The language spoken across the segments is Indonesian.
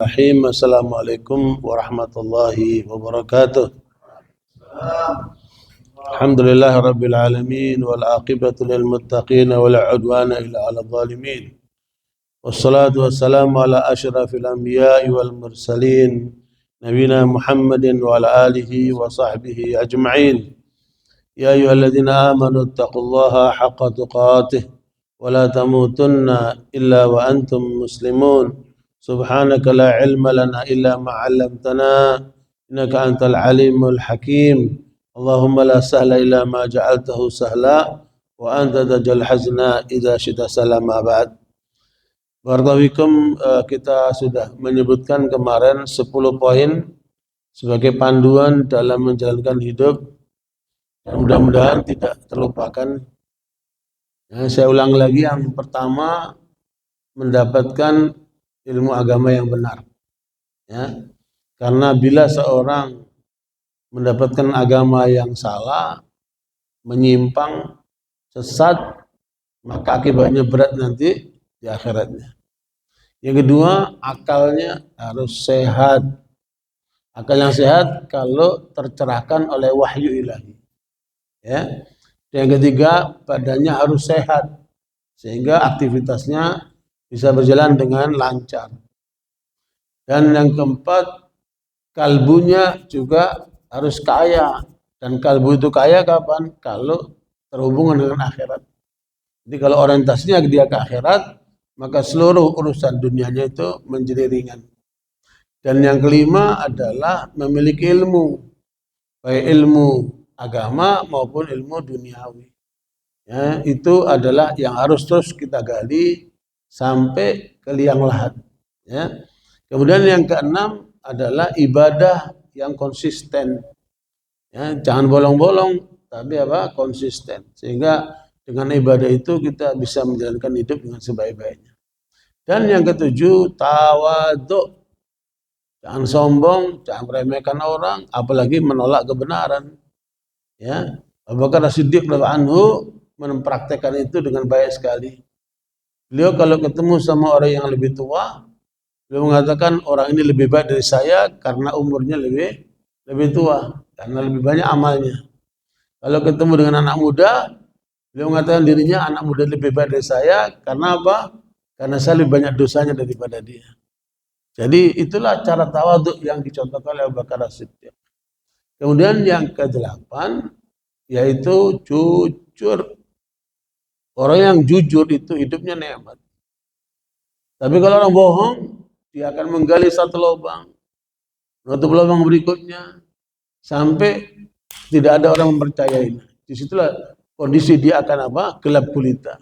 Bismillahirrahmanirrahim. Assalamualaikum warahmatullahi wabarakatuh. Alhamdulillahi rabbil alamin wal aqibatu lil muttaqin wala udwana illa 'alal zalimin. Wassalatu wassalamu ala asyrafil anbiya'i wal mursalin nabiyina Muhammadin wa ala alihi wa sahbihi ajma'in. Ya ayyuhalladzina amanu taqullaha haqqa tuqatih wa la tamutunna illa wa antum muslimun. Subhanaka la ilma lana illa ma 'allamtana innaka antal alimul hakim. Allahumma la sahla illa ma ja'altahu sahla wa anta taj'al hazna idza syi'ta sahla ma ba'd. Barakallahu kita sudah menyebutkan kemarin 10 poin sebagai panduan dalam menjalankan hidup. Mudah-mudahan tidak terlupakan. Saya ulang lagi, yang pertama mendapatkan ilmu agama yang benar. Ya. Karena bila seorang mendapatkan agama yang salah, menyimpang, sesat, maka akibatnya berat nanti di akhiratnya. Yang kedua, akalnya harus sehat. Akal yang sehat kalau tercerahkan oleh wahyu ilahi. Ya. Yang ketiga, badannya harus sehat sehingga aktivitasnya bisa berjalan dengan lancar. Dan yang keempat, kalbunya juga harus kaya. Dan kalbu itu kaya kapan? Kalau terhubungan dengan akhirat. Jadi kalau orientasinya dia ke akhirat, maka seluruh urusan dunianya itu menjadi ringan. Dan yang kelima adalah memiliki ilmu, baik ilmu agama maupun ilmu duniawi. Ya, itu adalah yang harus terus kita gali sampai ke liang lahat. Ya. Kemudian yang keenam adalah ibadah yang konsisten. Ya, jangan bolong-bolong, tapi konsisten. Sehingga dengan ibadah itu kita bisa menjalankan hidup dengan sebaik-baiknya. Dan yang ketujuh, tawadhu. Jangan sombong, jangan meremehkan orang, apalagi menolak kebenaran. Ya, Abu Bakar As-Siddiq radhiyallahu anhu mempraktekkan itu dengan baik sekali. Beliau kalau ketemu sama orang yang lebih tua, beliau mengatakan orang ini lebih baik dari saya karena umurnya lebih tua, karena lebih banyak amalnya. Kalau ketemu dengan anak muda, beliau mengatakan dirinya anak muda lebih baik dari saya karena apa? Karena saya lebih banyak dosanya daripada dia. Jadi itulah cara tawadhu yang dicontohkan oleh Abu Bakar As-Siddiq. Kemudian yang ke-8 yaitu jujur. Orang yang jujur itu hidupnya nikmat. Tapi kalau orang bohong, dia akan menggali satu lubang, menutup lubang berikutnya, sampai tidak ada orang mempercayainya. Disitulah kondisi dia akan gelap gulita.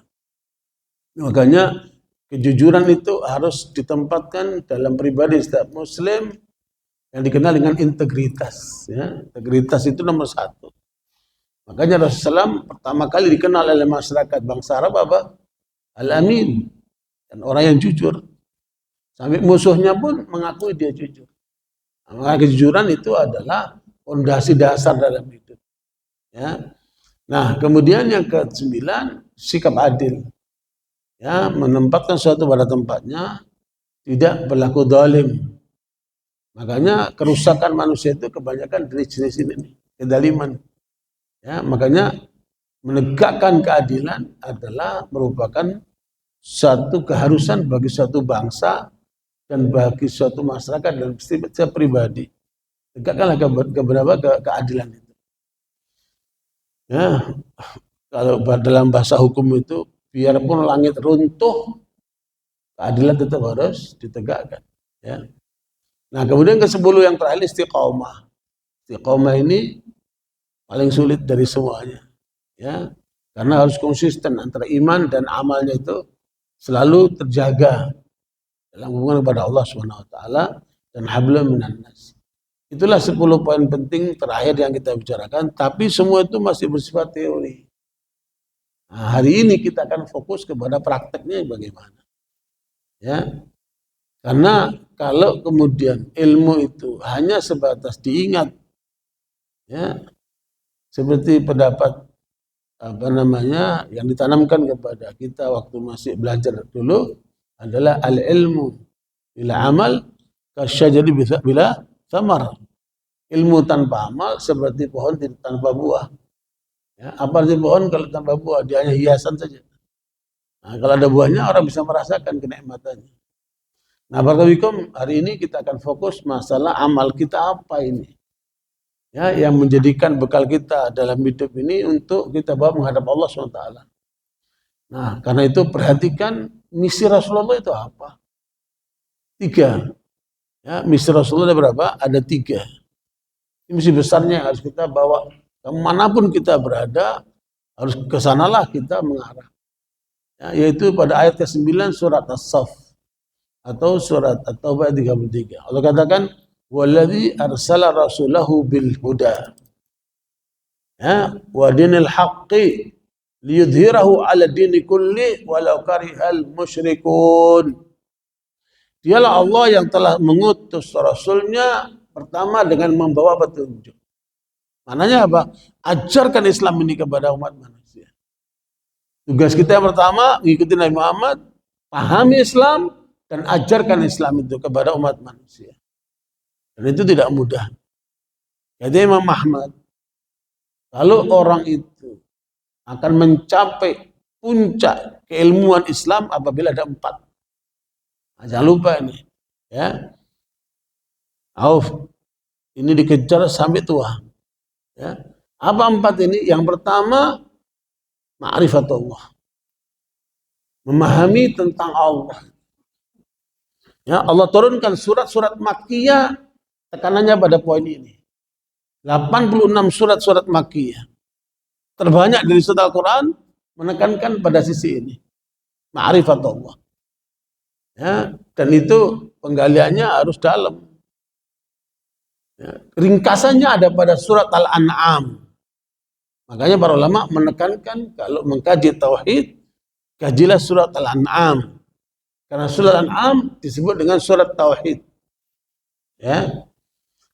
Makanya kejujuran itu harus ditempatkan dalam pribadi setiap muslim yang dikenal dengan integritas. Ya. Integritas itu nomor 1. Makanya Rasulullah SAW pertama kali dikenal oleh masyarakat bangsa Arab Al-Amin, dan orang yang jujur. Sampai musuhnya pun mengakui dia jujur. Maka kejujuran itu adalah fondasi dasar dalam hidup. Ya. Nah, kemudian yang ke-9, sikap adil. Ya, menempatkan sesuatu pada tempatnya, tidak berlaku zalim. Makanya kerusakan manusia itu kebanyakan dari jenis ini, kezaliman. Ya, makanya menegakkan keadilan adalah merupakan satu keharusan bagi suatu bangsa dan bagi suatu masyarakat dan setiap pribadi. Tegakkanlah keadilan itu. Ya, kalau dalam bahasa hukum itu, biarpun langit runtuh, keadilan tetap harus ditegakkan. Ya. Nah, kemudian ke-10 yang terakhir, istiqomah. Istiqomah ini paling sulit dari semuanya, ya, karena harus konsisten antara iman dan amalnya itu selalu terjaga dalam hubungan kepada Allah SWT dan hablum minan nas. Itulah 10 poin penting terakhir yang kita bicarakan, tapi semua itu masih bersifat teori. Nah, hari ini kita akan fokus kepada prakteknya bagaimana. Ya, karena kalau kemudian ilmu itu hanya sebatas diingat, ya, seperti pendapat yang ditanamkan kepada kita waktu masih belajar dulu adalah al-ilmu bila amal kasyajari bila samar. Ilmu tanpa amal seperti pohon tanpa buah. Ya, apa arti pohon kalau tanpa buah? Dia hanya hiasan saja. Nah, kalau ada buahnya orang bisa merasakan kenikmatannya. Nah, barakallahu hari ini kita akan fokus masalah amal kita apa ini. Ya, yang menjadikan bekal kita dalam hidup ini untuk kita bawa menghadap Allah SWT. Nah, karena itu perhatikan misi Rasulullah itu apa? 3. Ya, misi Rasulullah ada berapa? Ada 3. Misi besarnya yang harus kita bawa kemanapun kita berada, harus ke sanalah kita mengarah. Ya, yaitu pada ayat ke-9 surat As-Saff atau surat At-Taubah 33. Allah katakan, "Wallazi arsala rasulahu bil huda ya wa dinil haqqi liyudhhirahu 'ala dini kulli walau karihal musyrikun." Dialah Allah yang telah mengutus Rasulnya pertama dengan membawa petunjuk. Maknanya apa? Ajarkan Islam ini kepada umat manusia. Tugas kita yang pertama, mengikuti Nabi Muhammad, pahami Islam, dan ajarkan Islam itu kepada umat manusia. Dan itu tidak mudah. Jadi Imam Ahmad, kalau orang itu akan mencapai puncak keilmuan Islam apabila ada 4. Nah, jangan lupa ini. Ya. Auf, ini dikejar sampai tua. Ya. Apa 4 ini? Yang pertama, ma'rifatullah. Memahami tentang Allah. Ya, Allah turunkan surat-surat Makkiyah, tekanannya pada poin ini. 86 surat-surat Makkiyah. Terbanyak dari surat Al-Quran menekankan pada sisi ini. Ma'rifatullah. Ya, dan itu penggaliannya harus dalam. Ya, ringkasannya ada pada surat Al-An'am. Makanya para ulama menekankan kalau mengkaji tauhid, kajilah surat Al-An'am. Karena surat Al-An'am disebut dengan surat tauhid. Ya.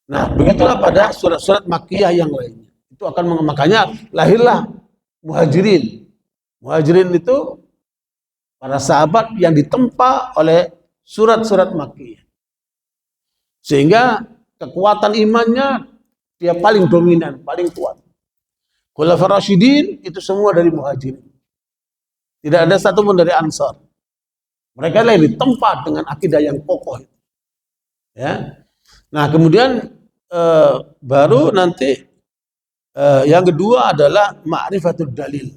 Nah, begitulah pada surat-surat Makkiyah yang lainnya. Itu akan makanya lahirlah Muhajirin. Muhajirin itu para sahabat yang ditempa oleh surat-surat Makkiyah. Sehingga kekuatan imannya dia paling dominan, paling kuat. Khulafaur Rasyidin itu semua dari Muhajirin. Tidak ada satu pun dari Ansar. Mereka lah yang ditempa dengan akidah yang kokoh. Ya. Nah, kemudian baru nanti yang kedua adalah ma'rifatul dalil.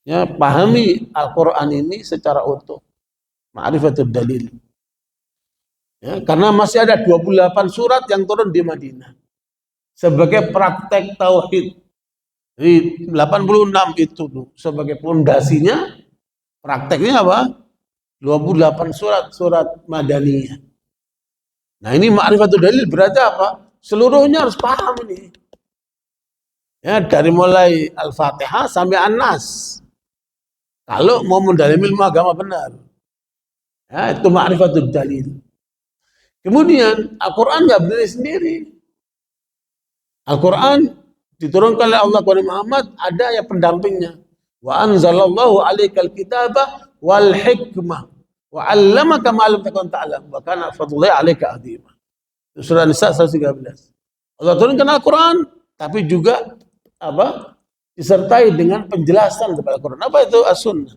Ya, pahami Al-Quran ini secara utuh. Ma'rifatul dalil. Ya, karena masih ada 28 surat yang turun di Madinah sebagai praktek tauhid. Di 86 itu sebagai pondasinya, prakteknya apa? 28 surat Madaniyah. Nah, ini ma'rifatul dalil berarti apa? Seluruhnya harus paham ini. Ya, dari mulai Al-Fatihah sampai An-Nas. Kalau mau mendalami ilmu agama benar. Ya, itu ma'rifatul dalil. Kemudian Al-Quran nggak berdiri sendiri. Al-Quran diturunkan oleh Allah kepada Muhammad, ada yang pendampingnya. Wa anzalallahu alaikal kitaba wal hikmah wa 'allamaka ma lam takun ta'lam wa kana fadlullahi 'alaika 'azima. Surah Nisa 113. Allah turunkan Al-Quran, tapi juga apa? Disertai dengan penjelasan kepada Al-Quran. Apa itu as-sunnah?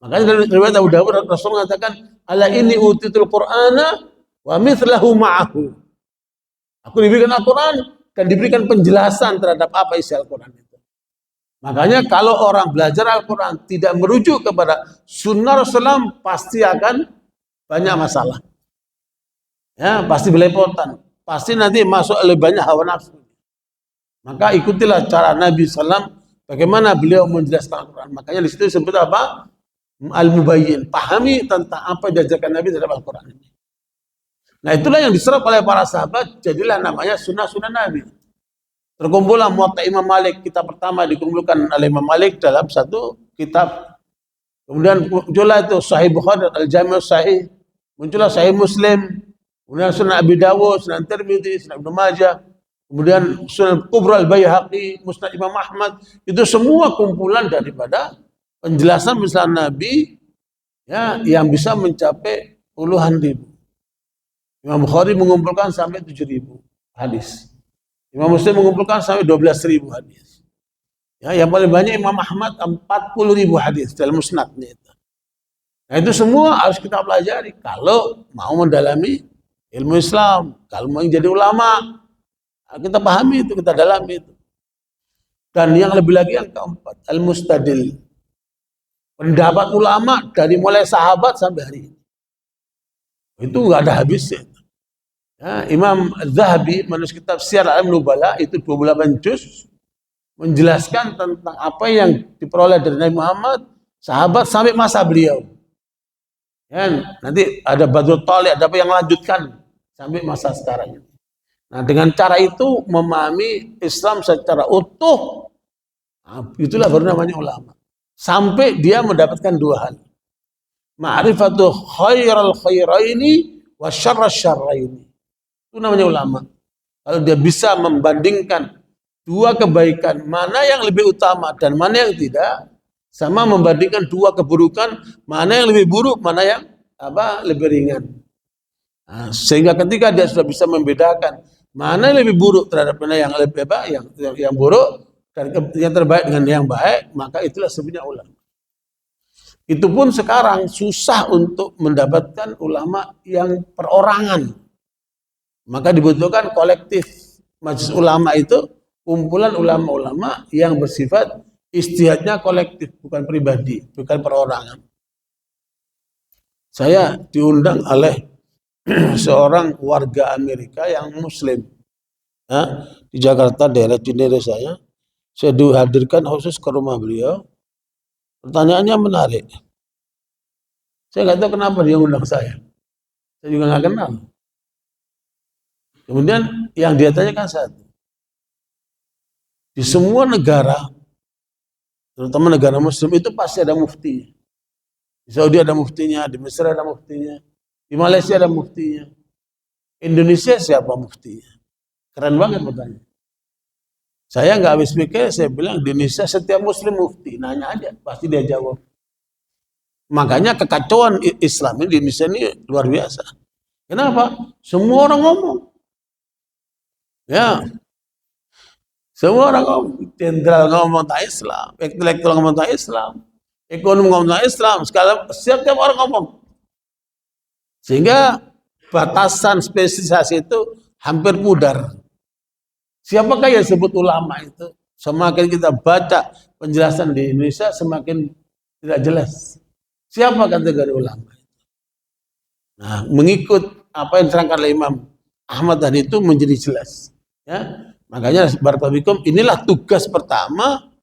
Makanya dari riwayat Abu Dawud Rasul mengatakan, "Ala inni utitul Qur'ana wa mithlahu ma'ahu." Aku diberikan Al-Quran dan diberikan penjelasan terhadap apa isi Al-Quran itu. Makanya kalau orang belajar Al-Quran tidak merujuk kepada sunnah Rasulullah, pasti akan banyak masalah. Ya, pasti belepotan. Pasti nanti masuk lebih banyak hawa nafsu. Maka ikutilah cara Nabi SAW, bagaimana beliau menjelaskan Al-Quran. Makanya di situ disebut apa? Al-Mubayyin. Pahami tentang apa yang diajarkan Nabi dalam Al-Quran ini. Nah, itulah yang diserap oleh para sahabat, jadilah namanya sunnah-sunnah Nabi. Terkumpullah Muwatta Imam Malik, kitab pertama dikumpulkan oleh Imam Malik dalam satu kitab. Kemudian muncullah itu Sahih Bukhari, Al-Jami' Sahih, muncullah Sahih Muslim, kemudian Sunan Abi Dawud, Sunan Tirmidzi, Sunan Ibnu Majah, kemudian Sunan Kubra Al-Baihaqi, Musnad Imam Ahmad, itu semua kumpulan daripada penjelasan Nabi ya, yang bisa mencapai puluhan ribu. Imam Bukhari mengumpulkan sampai 7.000 hadis. Imam Muslim mengumpulkan sampai 12.000 hadis. Ya, yang paling banyak Imam Ahmad 40.000 hadis dalam musnadnya itu. Nah, itu semua harus kita pelajari kalau mau mendalami ilmu Islam, kalau mau jadi ulama, kita pahami itu, kita dalami itu. Dan yang lebih lagi yang keempat, al-mustadil. Pendapat ulama dari mulai sahabat sampai hari ini. Itu nggak ada habisnya. Ya, Imam Az-Zahabi menulis kitab Syiar A'lam Nubala itu 28 juz menjelaskan tentang apa yang diperoleh dari Nabi Muhammad, sahabat sampai masa beliau. Ya, nanti ada Badrut Thali, ada apa yang lanjutkan sampai masa sekarang. Nah, dengan cara itu memahami Islam secara utuh, nah, itulah baru namanya ulama. Sampai dia mendapatkan dua hal. Ma'rifatu khairal khairaini wa syarras syarraini. Itu namanya ulama. Kalau dia bisa membandingkan dua kebaikan, mana yang lebih utama dan mana yang tidak, sama membandingkan dua keburukan, mana yang lebih buruk, mana yang lebih ringan. Nah, sehingga ketika dia sudah bisa membedakan mana yang lebih buruk terhadap mana yang lebih yang buruk dan yang terbaik dengan yang baik, maka itulah sebenarnya ulama. Itu pun sekarang susah untuk mendapatkan ulama yang perorangan. Maka dibutuhkan kolektif. Majelis ulama itu kumpulan ulama-ulama yang bersifat ijtihadnya kolektif, bukan pribadi, bukan perorangan. Saya diundang oleh seorang warga Amerika yang Muslim, ya, di Jakarta, daerah Cinere saya dihadirkan khusus ke rumah beliau. Pertanyaannya menarik. Saya nggak tahu kenapa dia undang saya. Saya juga nggak kenal. Kemudian yang dia tanyakan satu. Di semua negara, terutama negara Muslim itu pasti ada mufti. Di Saudi ada muftinya, di Mesir ada muftinya, di Malaysia ada muftinya. Indonesia siapa muftinya? Keren banget pertanyaan. Saya nggak habis pikir, saya bilang di Indonesia setiap Muslim mufti. Nanya aja, pasti dia jawab. Makanya kekacauan Islam di Indonesia ini luar biasa. Kenapa? Semua orang ngomong. Ya, semua orang ngomong. Jenderal ngomong tentang Islam, intelektual ngomong tentang Islam, ekonom ngomong tentang Islam, setiap orang ngomong. Sehingga batasan spesialisasi itu hampir pudar. Siapakah yang disebut ulama itu? Semakin kita baca penjelasan di Indonesia, semakin tidak jelas. Siapa kategori ulama? Nah, mengikut apa yang diterangkan oleh Imam Ahmad tadi itu menjadi jelas. Ya, makanya barakallahu, inilah tugas pertama.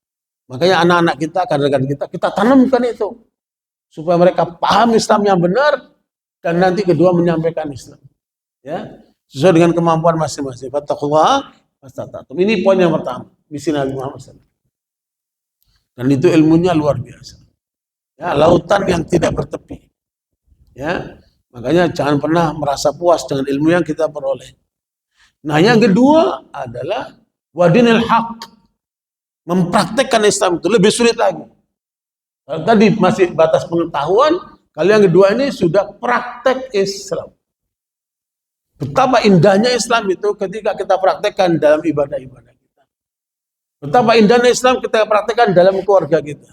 Makanya anak-anak kita, kader-kader kita tanamkan itu supaya mereka paham Islam yang benar dan nanti kedua menyampaikan Islam. Ya, sesuai dengan kemampuan masing-masing. Fattaqullaha mastata'tum. Ini poin yang pertama, misi Nabi Muhammad SAW. Dan itu ilmunya luar biasa. Ya, lautan yang tidak bertepi. Ya, makanya jangan pernah merasa puas dengan ilmu yang kita peroleh. Nah, yang kedua adalah wadinil haq. Mempraktekkan Islam itu lebih sulit lagi. Kalau tadi masih batas pengetahuan, kalau yang kedua ini sudah praktek Islam. Betapa indahnya Islam itu ketika kita praktekkan dalam ibadah-ibadah kita. Betapa indahnya Islam kita praktekkan dalam keluarga kita.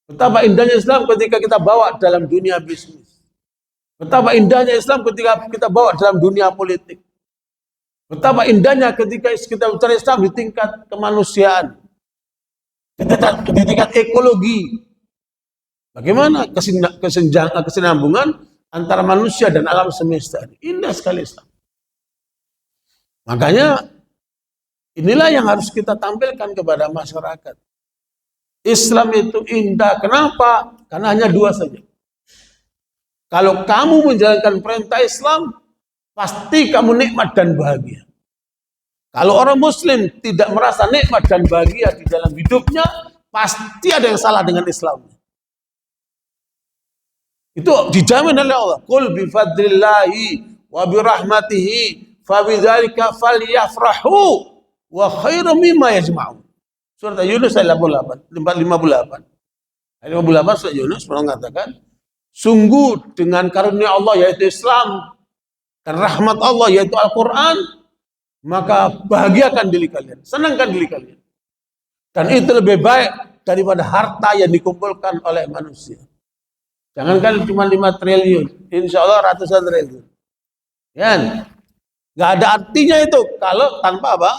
Betapa indahnya Islam ketika kita bawa dalam dunia bisnis. Betapa indahnya Islam ketika kita bawa dalam dunia politik. Betapa indahnya ketika kita bicara Islam di tingkat kemanusiaan, di tingkat ekologi. Bagaimana kesinambungan antara manusia dan alam semesta. Indah sekali Islam. Makanya inilah yang harus kita tampilkan kepada masyarakat. Islam itu indah. Kenapa? Karena hanya dua saja. Kalau kamu menjalankan perintah Islam, pasti kamu nikmat dan bahagia. Kalau orang Muslim tidak merasa nikmat dan bahagia di dalam hidupnya, pasti ada yang salah dengan Islam. Itu dijamin oleh Allah. Qul bi fadlillahi wa bi rahmatihi fa bidzalika falyafrahu wa khairum mimma yajma'un. Surat Yunus ayat 58. Ayat 58 surat Yunus mengatakan, sungguh dengan karunia Allah yaitu Islam, dan rahmat Allah yaitu Al-Quran, maka bahagiakan diri kalian, senangkan diri kalian. Dan itu lebih baik daripada harta yang dikumpulkan oleh manusia. Jangankan cuma 5 triliun, insya Allah ratusan triliun. Ya, nggak ada artinya itu kalau tanpa apa?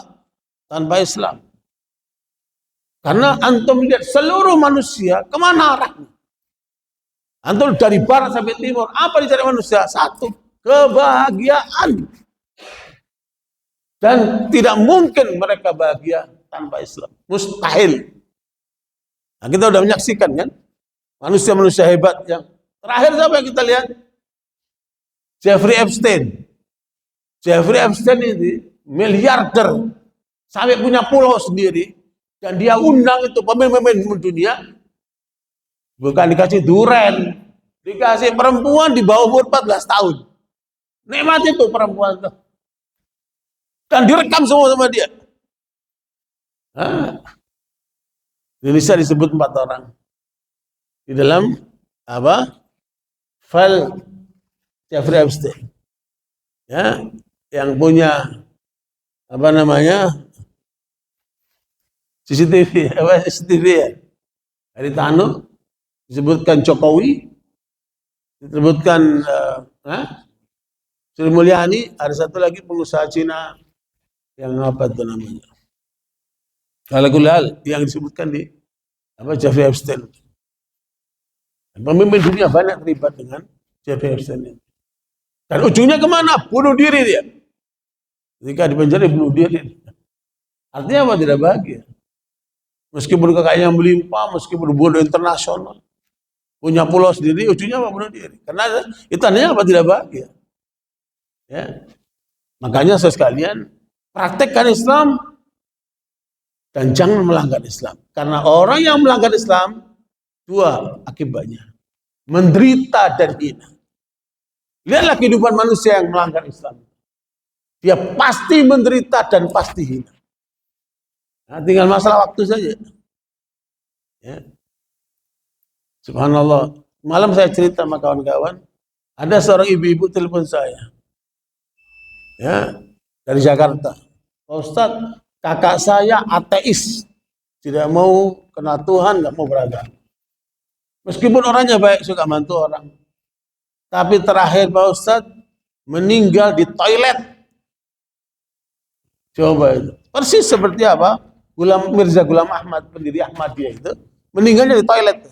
Tanpa Islam. Karena antum lihat seluruh manusia kemana arahnya? Antum dari barat sampai timur, apa dicari manusia? Satu, kebahagiaan. Dan tidak mungkin mereka bahagia tanpa Islam. Mustahil. Nah, kita sudah menyaksikan kan? Manusia-manusia hebat yang terakhir siapa yang kita lihat? Jeffrey Epstein. Jeffrey Epstein ini miliarder. Sampai punya pulau sendiri. Dan dia undang itu pemain-pemain dunia. Bukan dikasih duren. Dikasih perempuan di bawah umur 14 tahun. Nikmat itu perempuan itu. Dan direkam semua sama dia. Indonesia disebut 4 orang. Di dalam apa? File Jeffrey Epstein. Ya, yang punya apa namanya? CCTV, CCTV ya. Dari Tanu disebutkan Jokowi, disebutkan Sri Mulyani, ada satu lagi pengusaha Cina yang apa itu namanya? Kalau kulal yang disebutkan di apa Jeffrey Epstein. Pemimpin dunia banyak terlibat dengan Jeffrey Epstein ini. Dan ujungnya kemana? Bunuh diri dia. Ketika di penjara bunuh diri. Artinya apa? Tidak bahagia. Meskipun kekayaan melimpah, meskipun bodoh internasional, punya pulau sendiri, ujungnya apa? Bunuh diri. Karena itu tandanya apa? Tidak bahagia. Ya. Makanya sekalian praktekkan Islam dan jangan melanggar Islam. Karena orang yang melanggar Islam, 2 akibatnya. Menderita dan hina. Lihatlah kehidupan manusia yang melanggar Islam. Dia pasti menderita dan pasti hina. Nah, tinggal masalah waktu saja. Ya. Subhanallah. Malam saya cerita sama kawan-kawan. Ada seorang ibu-ibu telepon saya. Ya, dari Jakarta. Pak Ustadz, kakak saya ateis. Tidak mau kenal Tuhan, nggak mau beragama. Meskipun orangnya baik, suka bantu orang. Tapi terakhir Pak Ustadz meninggal di toilet. Coba itu. Persis seperti apa? Mirza Ghulam Ahmad, pendiri Ahmadiyah itu, meninggalnya di toilet.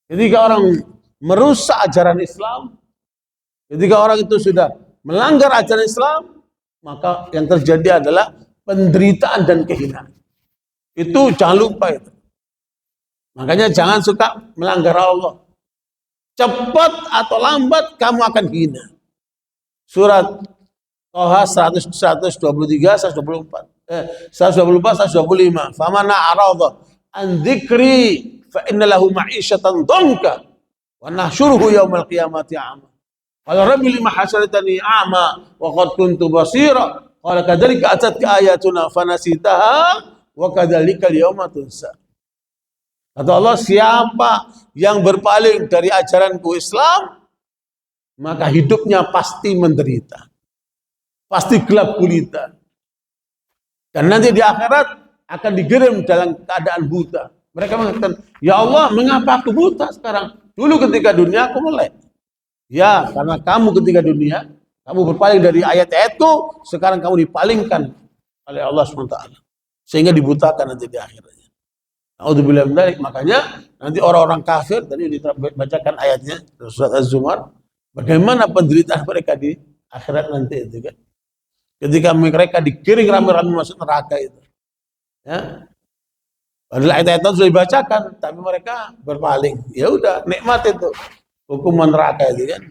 Ketika orang merusak ajaran Islam, ketika orang itu sudah melanggar ajaran Islam, maka yang terjadi adalah penderitaan dan kehinaan. Itu jangan lupa itu. Makanya jangan suka melanggar Allah. Cepat atau lambat kamu akan hina. Surat Toha 123, 124. 124, 125. Famana a'rada an dzikri fa inna lahu ma'isyatan dhanka wa nahsyuruhu yaumal qiyamati a'ma. Qala rabbi lima hasyartani a'ma wa qad kuntu basira. Qala kadzalika atatka ayatuna fanasitaha wa kadzalika al-yauma tunsa. Kata Allah, siapa yang berpaling dari ajaranku Islam, maka hidupnya pasti menderita. Pasti gelap gulita. Dan nanti di akhirat akan digirim dalam keadaan buta. Mereka mengatakan, ya Allah, mengapa aku buta sekarang? Dulu ketika dunia aku melek. Ya, karena kamu ketika dunia, kamu berpaling dari ayat-ayatku, sekarang kamu dipalingkan oleh Allah SWT. Sehingga dibutakan nanti di akhiratnya. A'udzubillahi min dzalik. Makanya nanti orang-orang kafir, tadi dibacakan ayatnya, surat Az-Zumar, bagaimana penderitaan mereka di akhirat nanti itu kan. Ketika mereka digiring rame-rame masuk neraka itu. Ya. Padahal ayat-ayat itu sudah dibacakan, tapi mereka berpaling. Ya udah, nikmat itu. Hukuman neraka itu kan.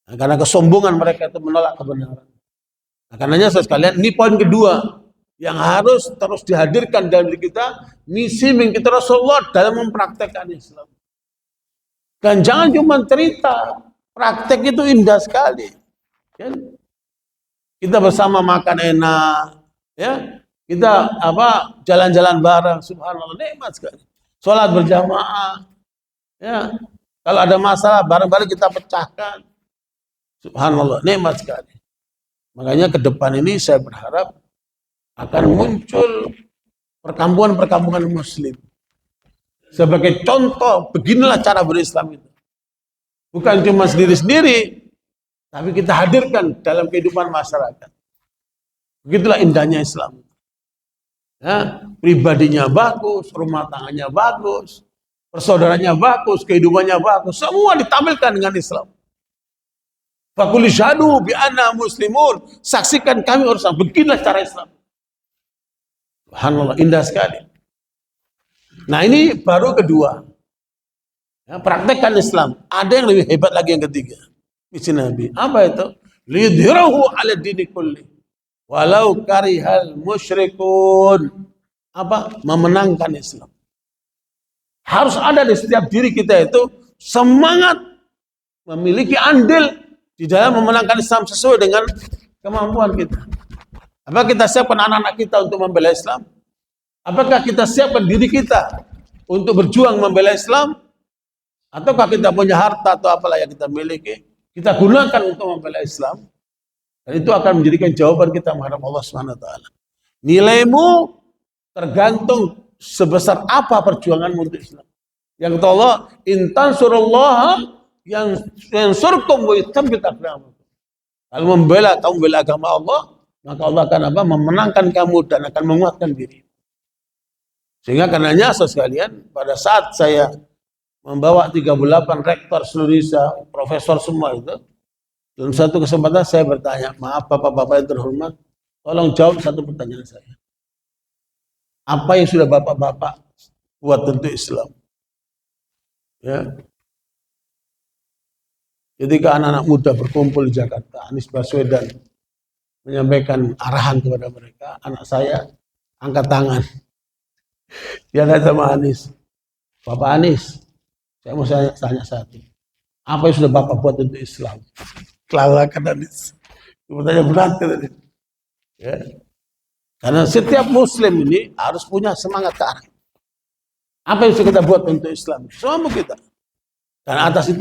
Nah, karena kesombongan mereka itu menolak kebenaran. Nah, karenanya sekalian, ini poin kedua yang harus terus dihadirkan dalam diri kita, misi mengikuti Rasulullah dalam mempraktekkan Islam. Dan jangan cuma cerita, praktek itu indah sekali. Kan? Kita bersama makan enak, ya. Kita apa jalan-jalan bareng, subhanallah, nikmat sekali. Sholat berjamaah, ya. Kalau ada masalah bareng-bareng kita pecahkan. Subhanallah, nikmat sekali. Makanya ke depan ini saya berharap akan muncul perkampungan-perkampungan muslim. Sebagai contoh, beginilah cara berislam itu. Bukan cuma sendiri-sendiri, tapi kita hadirkan dalam kehidupan masyarakat. Begitulah indahnya Islam. Ya, pribadinya bagus, rumah tangganya bagus, persaudaranya bagus, kehidupannya bagus, semua ditampilkan dengan Islam. Fakul syahadu bi anna muslimun, saksikan kami orang, beginilah cara Islam. Subhanallah, indah sekali. Nah, ini baru kedua. Ya, praktekkan Islam. Ada yang lebih hebat lagi yang ketiga. Misi Nabi. Apa itu? Liyudhirahu ala dini kulli. Walau karihal musyrikun. Apa? Memenangkan Islam. Harus ada di setiap diri kita itu semangat memiliki andil di dalam memenangkan Islam sesuai dengan kemampuan kita. Apakah kita siapkan anak-anak kita untuk membela Islam? Apakah kita siapkan diri kita untuk berjuang membela Islam? Ataukah kita punya harta atau apalah yang kita miliki, kita gunakan untuk membela Islam? Dan itu akan menjadikan jawaban kita menghadap Allah SWT. Nilaimu tergantung sebesar apa perjuanganmu untuk Islam. Yang kata Allah, intan surullah yang surkum wa yuthabbit aqdamakum. Kalau kamu membela agama Allah, maka Allah akan apa? Memenangkan kamu dan akan menguatkan diri. Sehingga karenanya sekalian, pada saat saya membawa 38 rektor seluruh Indonesia, profesor semua itu, dalam satu kesempatan saya bertanya, maaf bapak-bapak yang terhormat, tolong jawab satu pertanyaan saya. Apa yang sudah bapak-bapak buat untuk Islam? Ya. Ketika anak-anak muda berkumpul di Jakarta, Anies Baswedan menyampaikan arahan kepada mereka, anak saya angkat tangan. Dia kata sama Anies, Bapak Anies, saya mau tanya satu. Apa yang sudah Bapak buat untuk Islam? Kelalakan Anies. Pertanyaan berat tadi. Ya. Karena setiap Muslim ini harus punya semangat ke arah. Apa yang sudah kita buat untuk Islam? Semua kita. Dan atas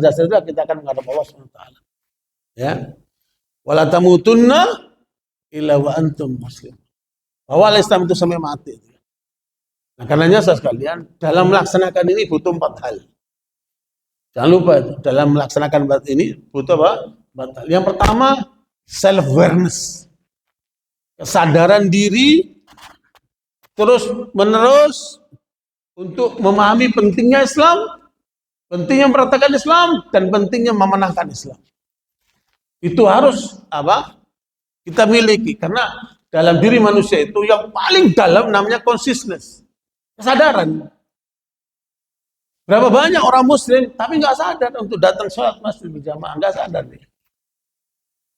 dasar itulah kita akan menghadap Allah SWT. Ya. Wala tamutunna illa wa antum muslim. Bahwa Islam itu sampai mati. Nah, karenanya sekalian, dalam melaksanakan ini butuh 4 hal. Jangan lupa itu, dalam melaksanakan ini butuh apa? 4 hal. Yang pertama, self-awareness. Kesadaran diri, terus menerus untuk memahami pentingnya Islam, pentingnya mempraktikkan Islam, dan pentingnya memenangkan Islam. Itu harus apa? Kita miliki, karena dalam diri manusia itu yang paling dalam namanya consciousness. Kesadaran. Berapa banyak orang muslim tapi nggak sadar untuk datang sholat masjid berjamaah, nggak sadar dia.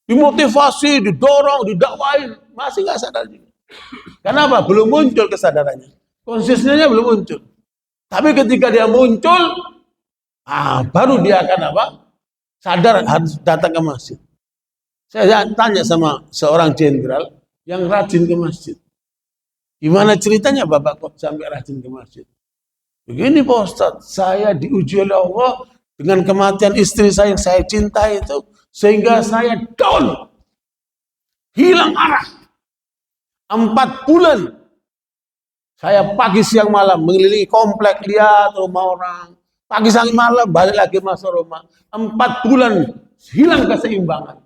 Dimotivasi, didorong, didakwain, masih nggak sadar juga. Kenapa? Belum muncul kesadarannya. Konsisten-nya belum muncul. Tapi ketika dia muncul, baru dia akan apa? Sadar harus datang ke masjid. Saya tanya sama seorang jenderal yang rajin ke masjid. Gimana ceritanya Bapak kok sampai rajin ke masjid? Begini Pak Ustadz, saya diuji oleh Allah dengan kematian istri saya yang saya cintai itu, sehingga saya down, hilang arah. 4 bulan, saya pagi siang malam mengelilingi komplek, lihat rumah orang, pagi siang malam balik lagi masuk rumah. 4 bulan hilang keseimbangan.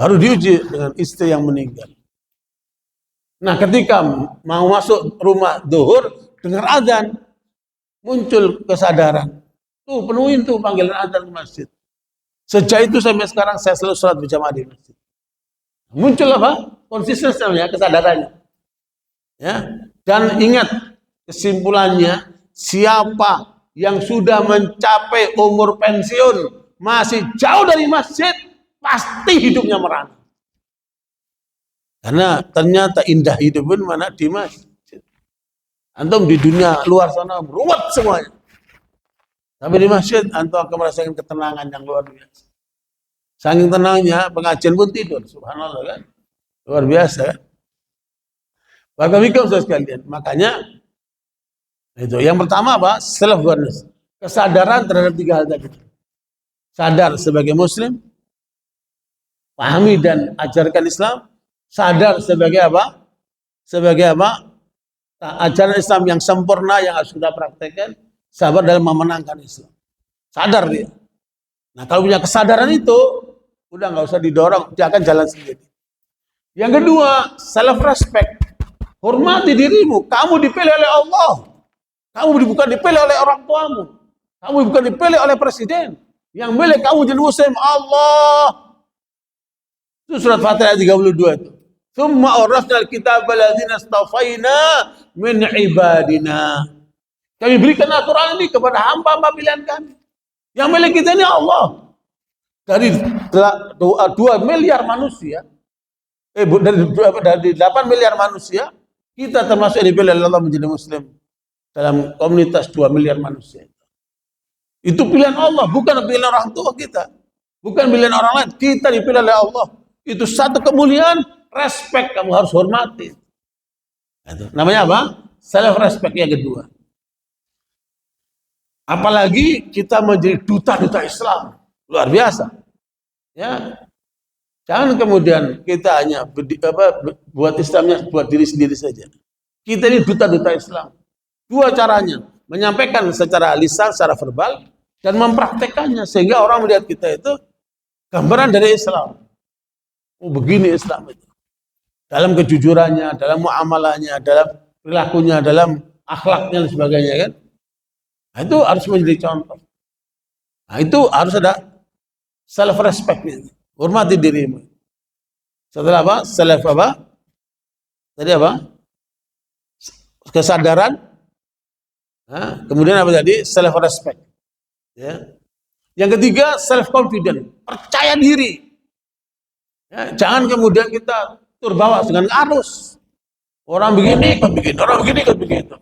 Baru diuji dengan istri yang meninggal. Nah, ketika mau masuk rumah zuhur, dengar azan, muncul kesadaran. Tuh, penuhin tuh panggilan azan ke masjid. Sejak itu sampai sekarang saya selalu sholat berjamaah di masjid. Muncul apa? Konsistensinya, kesadarannya. Ya. Dan ingat, kesimpulannya, siapa yang sudah mencapai umur pensiun, masih jauh dari masjid, pasti hidupnya merana. Karena ternyata indah hidup pun mana di masjid. Antum di dunia luar sana ruwet semuanya. Tapi di masjid antum akan merasakan ketenangan yang luar biasa. Saking tenangnya pengajian pun tidur, subhanallah kan. Luar biasa kan. Bagaimana sekalian? Makanya itu yang pertama apa? Self awareness. Kesadaran terhadap 3 hal tadi. sadar sebagai muslim, pahami dan ajarkan Islam, sadar sebagai apa? Sebagai apa? Ajaran Islam yang sempurna yang harus kita praktekkan, sabar dalam memenangkan Islam. Sadar dia. Nah, kalau punya kesadaran itu, udah nggak usah didorong, dia akan jalan sendiri. Yang kedua, self respect. Hormati dirimu. Kamu dipilih oleh Allah. Kamu bukan dipilih oleh orang tuamu. Kamu bukan dipilih oleh presiden. Yang milih kamu jadi muslim Allah. Itu surat Fatihah ayat 32 itu. Tsumma awrasnal kitaba alladzina istafaina min ibadina. Kami berikan Al-Quran ini kepada hamba-hamba pilihan kami. Yang milik kita ini Allah. Dari 2 miliar manusia, dari 8 miliar manusia, kita termasuk yang dipilih oleh Allah menjadi muslim dalam komunitas 2 miliar manusia. Itu pilihan Allah, bukan pilihan orang tua kita. Bukan pilihan orang lain, kita dipilih oleh Allah. Itu satu kemuliaan, respect, kamu harus hormati. Itu namanya apa? Self respect yang kedua. Apalagi kita menjadi duta-duta Islam, luar biasa. Ya, jangan kemudian kita hanya buat Islamnya buat diri sendiri saja. Kita ini duta-duta Islam. 2 caranya, menyampaikan secara lisan, secara verbal, dan mempraktekannya sehingga orang melihat kita itu gambaran dari Islam. Oh, begini Islam itu. Dalam kejujurannya, dalam muamalahnya, dalam perilakunya, dalam akhlaknya dan sebagainya kan. Nah, itu harus menjadi contoh. Nah, itu harus ada self respect. Hormati dirimu. Setelah apa? Self apa? Tadi apa? Kesadaran. Nah, kemudian apa tadi? Self respect. Ya. Yang ketiga, self confident. Percaya diri. Ya, jangan kemudian kita terbawa dengan arus. Orang begini ikut begini, orang begini ikut begitu.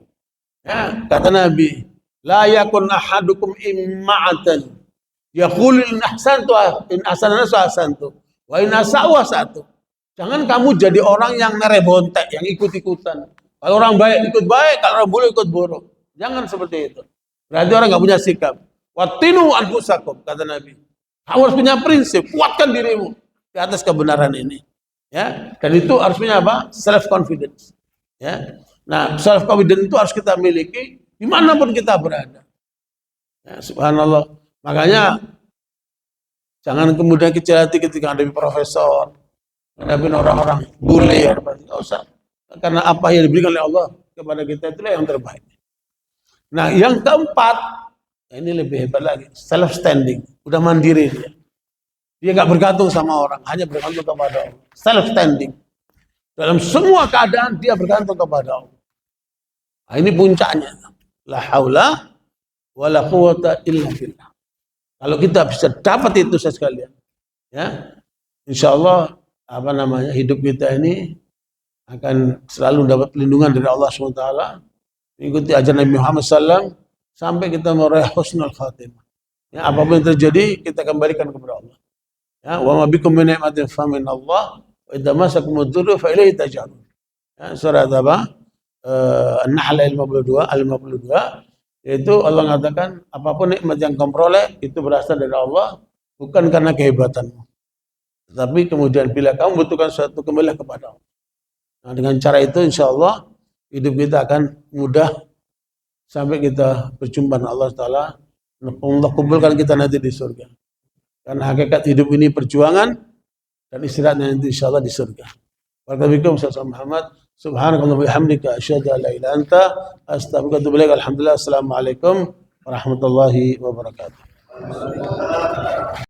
Ya, kata Nabi, la yakun ahadukum imma'atan yaqulu in ahsantu wa in asa'u asatu. Jangan kamu jadi orang yang nerebontek, yang ikut-ikutan. Kalau orang baik ikut baik, kalau orang buruk ikut buruk. Jangan seperti itu. Berarti orang nggak punya sikap. Watinu anfusakum, kata Nabi. Kamu harus punya prinsip, kuatkan dirimu di atas kebenaran ini. Ya, dan itu harus punya apa? Self confidence. Ya. Nah, self confidence itu harus kita miliki dimanapun kita berada. Ya, subhanallah. Makanya jangan kemudian kecil hati ketika ada profesor, ada orang-orang bule ya, nggak usah. Karena apa yang diberikan oleh Allah kepada kita itulah yang terbaik. Nah, yang keempat, ini lebih hebat lagi, self standing, udah mandiri dia. Dia nggak bergantung sama orang, hanya bergantung kepada Allah. Self standing. Dalam semua keadaan dia bergantung kepada Allah. Nah, ini puncaknya. La haula wala quwata illa billah. Kalau kita bisa dapat itu sekalian, ya, insya Allah hidup kita ini akan selalu dapat perlindungan dari Allah SWT. Mengikuti ajaran Nabi Muhammad SAW sampai kita meraih husnul khatimah. Ya, apapun yang terjadi kita kembalikan kepada Allah. Ya, wa ma bikum min ni'matin fa min Allah wa idza masakum ad-durru fa ilayhi taj'arun. Ya, surat apa? An-Nahl ayat 52 yaitu Allah mengatakan apapun nikmat yang kamu peroleh itu berasal dari Allah, bukan karena kehebatanmu. Tetapi kemudian bila kamu butuhkan sesuatu, kembalilah kepada Allah. Nah, dengan cara itu insya Allah hidup kita akan mudah sampai kita berjumpa dengan Allah Ta'ala. Allah kumpulkan kita nanti di surga. Karena hakikat hidup ini perjuangan dan istirahatnya nanti insya Allah di surga. Wassalamualaikum Muhammad. Subhanakallah wa bihamdika asyhadu an la ilaha illa anta astaghfiruka wa atubu ilaik. Alhamdulillah. Assalamualaikum warahmatullahi wabarakatuh.